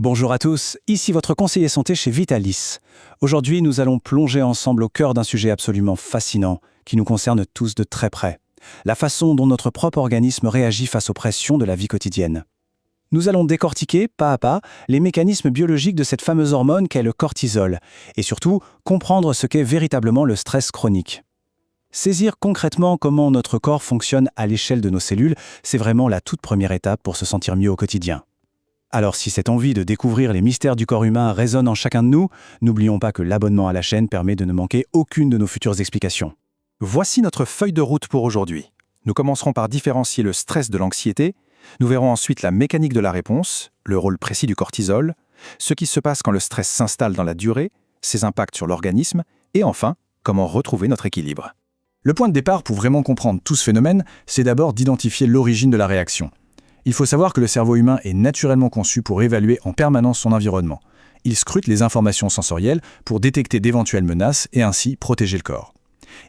Bonjour à tous, ici votre conseiller santé chez Vitalis. Aujourd'hui, nous allons plonger ensemble au cœur d'un sujet absolument fascinant, qui nous concerne tous de très près. La façon dont notre propre organisme réagit face aux pressions de la vie quotidienne. Nous allons décortiquer, pas à pas, les mécanismes biologiques de cette fameuse hormone qu'est le cortisol, et surtout, comprendre ce qu'est véritablement le stress chronique. Saisir concrètement comment notre corps fonctionne à l'échelle de nos cellules, c'est vraiment la toute première étape pour se sentir mieux au quotidien. Alors si cette envie de découvrir les mystères du corps humain résonne en chacun de nous, n'oublions pas que l'abonnement à la chaîne permet de ne manquer aucune de nos futures explications. Voici notre feuille de route pour aujourd'hui. Nous commencerons par différencier le stress de l'anxiété. Nous verrons ensuite la mécanique de la réponse, le rôle précis du cortisol, ce qui se passe quand le stress s'installe dans la durée, ses impacts sur l'organisme, et enfin, comment retrouver notre équilibre. Le point de départ pour vraiment comprendre tout ce phénomène, c'est d'abord d'identifier l'origine de la réaction. Il faut savoir que le cerveau humain est naturellement conçu pour évaluer en permanence son environnement. Il scrute les informations sensorielles pour détecter d'éventuelles menaces et ainsi protéger le corps.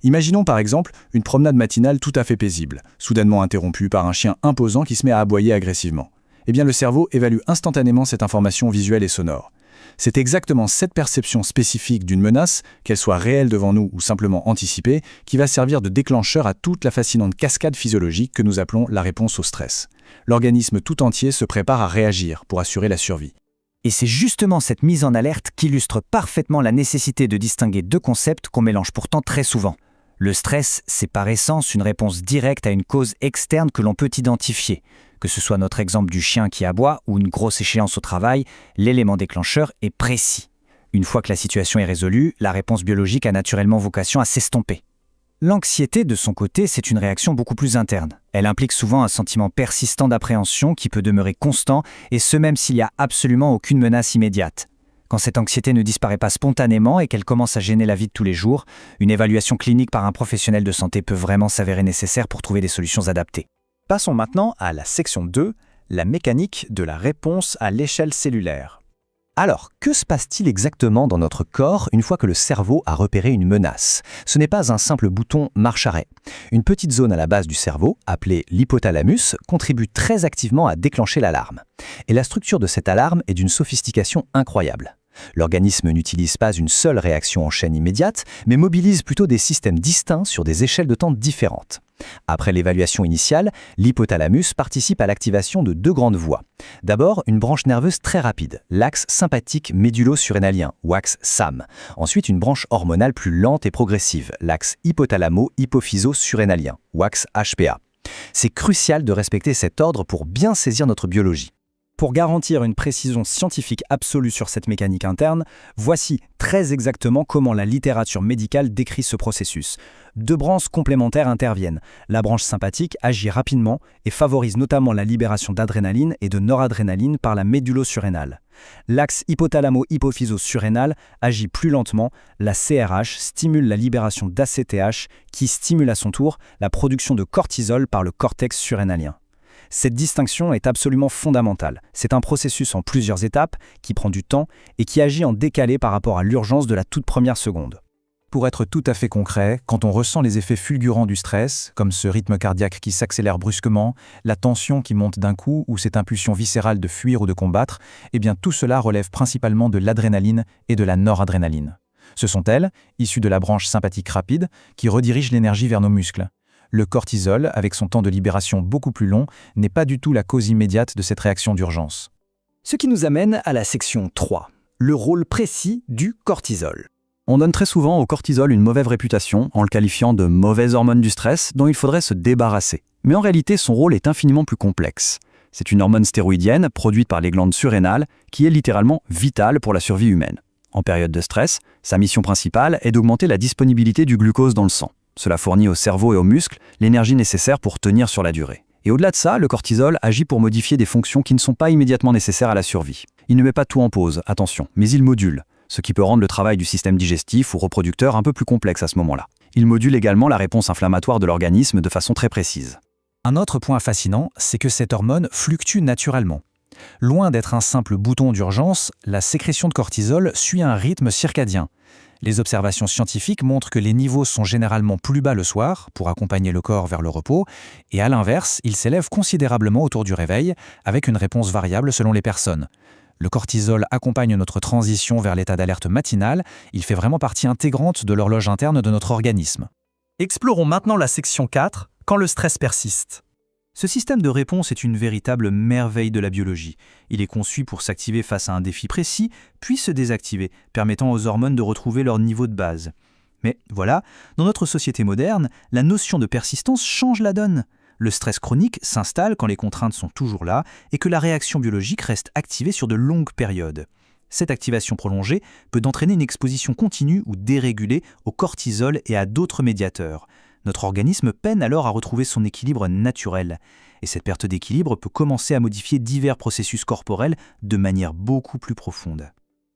Imaginons par exemple une promenade matinale tout à fait paisible, soudainement interrompue par un chien imposant qui se met à aboyer agressivement. Eh bien le cerveau évalue instantanément cette information visuelle et sonore. C'est exactement cette perception spécifique d'une menace, qu'elle soit réelle devant nous ou simplement anticipée, qui va servir de déclencheur à toute la fascinante cascade physiologique que nous appelons la réponse au stress. L'organisme tout entier se prépare à réagir pour assurer la survie. Et c'est justement cette mise en alerte qui illustre parfaitement la nécessité de distinguer deux concepts qu'on mélange pourtant très souvent. Le stress, c'est par essence une réponse directe à une cause externe que l'on peut identifier. Que ce soit notre exemple du chien qui aboie ou une grosse échéance au travail, l'élément déclencheur est précis. Une fois que la situation est résolue, la réponse biologique a naturellement vocation à s'estomper. L'anxiété, de son côté, c'est une réaction beaucoup plus interne. Elle implique souvent un sentiment persistant d'appréhension qui peut demeurer constant, et ce même s'il n'y a absolument aucune menace immédiate. Quand cette anxiété ne disparaît pas spontanément et qu'elle commence à gêner la vie de tous les jours, une évaluation clinique par un professionnel de santé peut vraiment s'avérer nécessaire pour trouver des solutions adaptées. Passons maintenant à la section 2, la mécanique de la réponse à l'échelle cellulaire. Alors, que se passe-t-il exactement dans notre corps une fois que le cerveau a repéré une menace? Ce n'est pas un simple bouton marche-arrêt. Une petite zone à la base du cerveau, appelée l'hypothalamus, contribue très activement à déclencher l'alarme. Et la structure de cette alarme est d'une sophistication incroyable. L'organisme n'utilise pas une seule réaction en chaîne immédiate, mais mobilise plutôt des systèmes distincts sur des échelles de temps différentes. Après l'évaluation initiale, l'hypothalamus participe à l'activation de deux grandes voies. D'abord, une branche nerveuse très rapide, l'axe sympathique médulo-surrénalien, ou axe SAM. Ensuite, une branche hormonale plus lente et progressive, l'axe hypothalamo-hypophyso-surrénalien, ou axe HPA. C'est crucial de respecter cet ordre pour bien saisir notre biologie. Pour garantir une précision scientifique absolue sur cette mécanique interne, voici très exactement comment la littérature médicale décrit ce processus. Deux branches complémentaires interviennent. La branche sympathique agit rapidement et favorise notamment la libération d'adrénaline et de noradrénaline par la médulo-surrénale. L'axe hypothalamo-hypophyso-surrénal agit plus lentement. La CRH stimule la libération d'ACTH qui stimule à son tour la production de cortisol par le cortex surrénalien. Cette distinction est absolument fondamentale. C'est un processus en plusieurs étapes qui prend du temps et qui agit en décalé par rapport à l'urgence de la toute première seconde. Pour être tout à fait concret, quand on ressent les effets fulgurants du stress, comme ce rythme cardiaque qui s'accélère brusquement, la tension qui monte d'un coup ou cette impulsion viscérale de fuir ou de combattre, eh bien tout cela relève principalement de l'adrénaline et de la noradrénaline. Ce sont elles, issues de la branche sympathique rapide, qui redirigent l'énergie vers nos muscles. Le cortisol, avec son temps de libération beaucoup plus long, n'est pas du tout la cause immédiate de cette réaction d'urgence. Ce qui nous amène à la section 3, le rôle précis du cortisol. On donne très souvent au cortisol une mauvaise réputation en le qualifiant de mauvaise hormone du stress dont il faudrait se débarrasser. Mais en réalité, son rôle est infiniment plus complexe. C'est une hormone stéroïdienne produite par les glandes surrénales qui est littéralement vitale pour la survie humaine. En période de stress, sa mission principale est d'augmenter la disponibilité du glucose dans le sang. Cela fournit au cerveau et aux muscles l'énergie nécessaire pour tenir sur la durée. Et au-delà de ça, le cortisol agit pour modifier des fonctions qui ne sont pas immédiatement nécessaires à la survie. Il ne met pas tout en pause, attention, mais il module, ce qui peut rendre le travail du système digestif ou reproducteur un peu plus complexe à ce moment-là. Il module également la réponse inflammatoire de l'organisme de façon très précise. Un autre point fascinant, c'est que cette hormone fluctue naturellement. Loin d'être un simple bouton d'urgence, la sécrétion de cortisol suit un rythme circadien. Les observations scientifiques montrent que les niveaux sont généralement plus bas le soir, pour accompagner le corps vers le repos, et à l'inverse, ils s'élèvent considérablement autour du réveil, avec une réponse variable selon les personnes. Le cortisol accompagne notre transition vers l'état d'alerte matinal, il fait vraiment partie intégrante de l'horloge interne de notre organisme. Explorons maintenant la section 4, quand le stress persiste. Ce système de réponse est une véritable merveille de la biologie. Il est conçu pour s'activer face à un défi précis, puis se désactiver, permettant aux hormones de retrouver leur niveau de base. Mais voilà, dans notre société moderne, la notion de persistance change la donne. Le stress chronique s'installe quand les contraintes sont toujours là et que la réaction biologique reste activée sur de longues périodes. Cette activation prolongée peut entraîner une exposition continue ou dérégulée au cortisol et à d'autres médiateurs. Notre organisme peine alors à retrouver son équilibre naturel. Et cette perte d'équilibre peut commencer à modifier divers processus corporels de manière beaucoup plus profonde.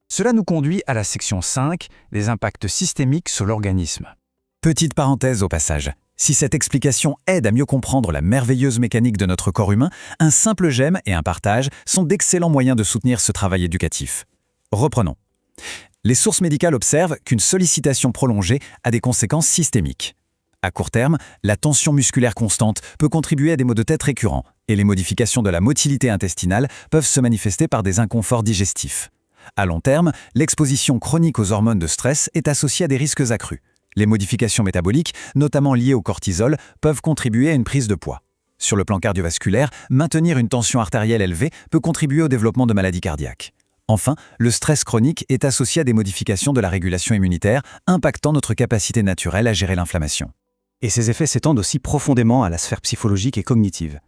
Cela nous conduit à la section 5, les impacts systémiques sur l'organisme. Petite parenthèse au passage. Si cette explication aide à mieux comprendre la merveilleuse mécanique de notre corps humain, un simple j'aime et un partage sont d'excellents moyens de soutenir ce travail éducatif. Reprenons. Les sources médicales observent qu'une sollicitation prolongée a des conséquences systémiques. À court terme, la tension musculaire constante peut contribuer à des maux de tête récurrents et les modifications de la motilité intestinale peuvent se manifester par des inconforts digestifs. À long terme, l'exposition chronique aux hormones de stress est associée à des risques accrus. Les modifications métaboliques, notamment liées au cortisol, peuvent contribuer à une prise de poids. Sur le plan cardiovasculaire, maintenir une tension artérielle élevée peut contribuer au développement de maladies cardiaques. Enfin, le stress chronique est associé à des modifications de la régulation immunitaire, impactant notre capacité naturelle à gérer l'inflammation. Et ces effets s'étendent aussi profondément à la sphère psychologique et cognitive.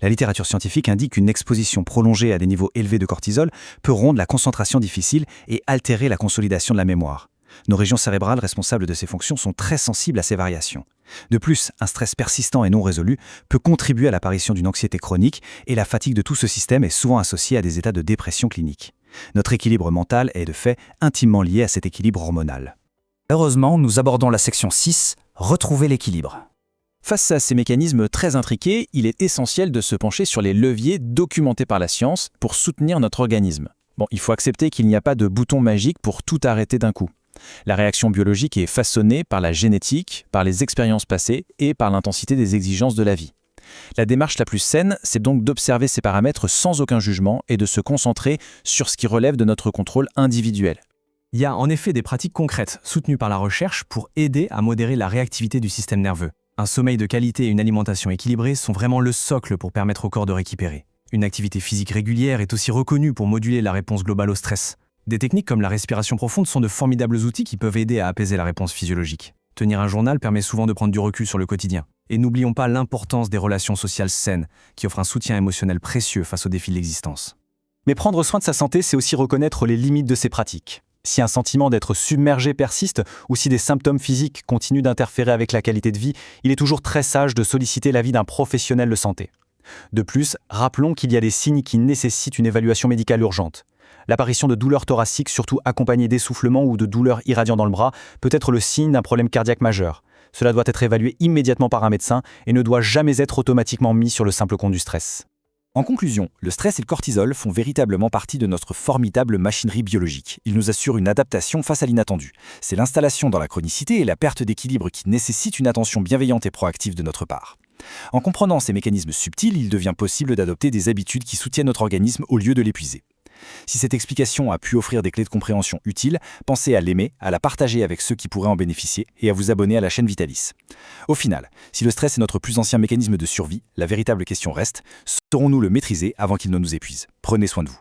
La littérature scientifique indique qu'une exposition prolongée à des niveaux élevés de cortisol peut rendre la concentration difficile et altérer la consolidation de la mémoire. Nos régions cérébrales responsables de ces fonctions sont très sensibles à ces variations. De plus, un stress persistant et non résolu peut contribuer à l'apparition d'une anxiété chronique et la fatigue de tout ce système est souvent associée à des états de dépression clinique. Notre équilibre mental est de fait intimement lié à cet équilibre hormonal. Heureusement, nous abordons la section 6, retrouver l'équilibre. Face à ces mécanismes très intriqués, il est essentiel de se pencher sur les leviers documentés par la science pour soutenir notre organisme. Il faut accepter qu'il n'y a pas de bouton magique pour tout arrêter d'un coup. La réaction biologique est façonnée par la génétique, par les expériences passées et par l'intensité des exigences de la vie. La démarche la plus saine, c'est donc d'observer ces paramètres sans aucun jugement et de se concentrer sur ce qui relève de notre contrôle individuel. Il y a en effet des pratiques concrètes, soutenues par la recherche, pour aider à modérer la réactivité du système nerveux. Un sommeil de qualité et une alimentation équilibrée sont vraiment le socle pour permettre au corps de récupérer. Une activité physique régulière est aussi reconnue pour moduler la réponse globale au stress. Des techniques comme la respiration profonde sont de formidables outils qui peuvent aider à apaiser la réponse physiologique. Tenir un journal permet souvent de prendre du recul sur le quotidien. Et n'oublions pas l'importance des relations sociales saines, qui offrent un soutien émotionnel précieux face aux défis de l'existence. Mais prendre soin de sa santé, c'est aussi reconnaître les limites de ces pratiques. Si un sentiment d'être submergé persiste ou si des symptômes physiques continuent d'interférer avec la qualité de vie, il est toujours très sage de solliciter l'avis d'un professionnel de santé. De plus, rappelons qu'il y a des signes qui nécessitent une évaluation médicale urgente. L'apparition de douleurs thoraciques, surtout accompagnées d'essoufflement ou de douleurs irradiant dans le bras, peut être le signe d'un problème cardiaque majeur. Cela doit être évalué immédiatement par un médecin et ne doit jamais être automatiquement mis sur le simple compte du stress. En conclusion, le stress et le cortisol font véritablement partie de notre formidable machinerie biologique. Ils nous assurent une adaptation face à l'inattendu. C'est l'installation dans la chronicité et la perte d'équilibre qui nécessitent une attention bienveillante et proactive de notre part. En comprenant ces mécanismes subtils, il devient possible d'adopter des habitudes qui soutiennent notre organisme au lieu de l'épuiser. Si cette explication a pu offrir des clés de compréhension utiles, pensez à l'aimer, à la partager avec ceux qui pourraient en bénéficier et à vous abonner à la chaîne Vitalis. Au final, si le stress est notre plus ancien mécanisme de survie, la véritable question reste, saurons-nous le maîtriser avant qu'il ne nous épuise ? Prenez soin de vous.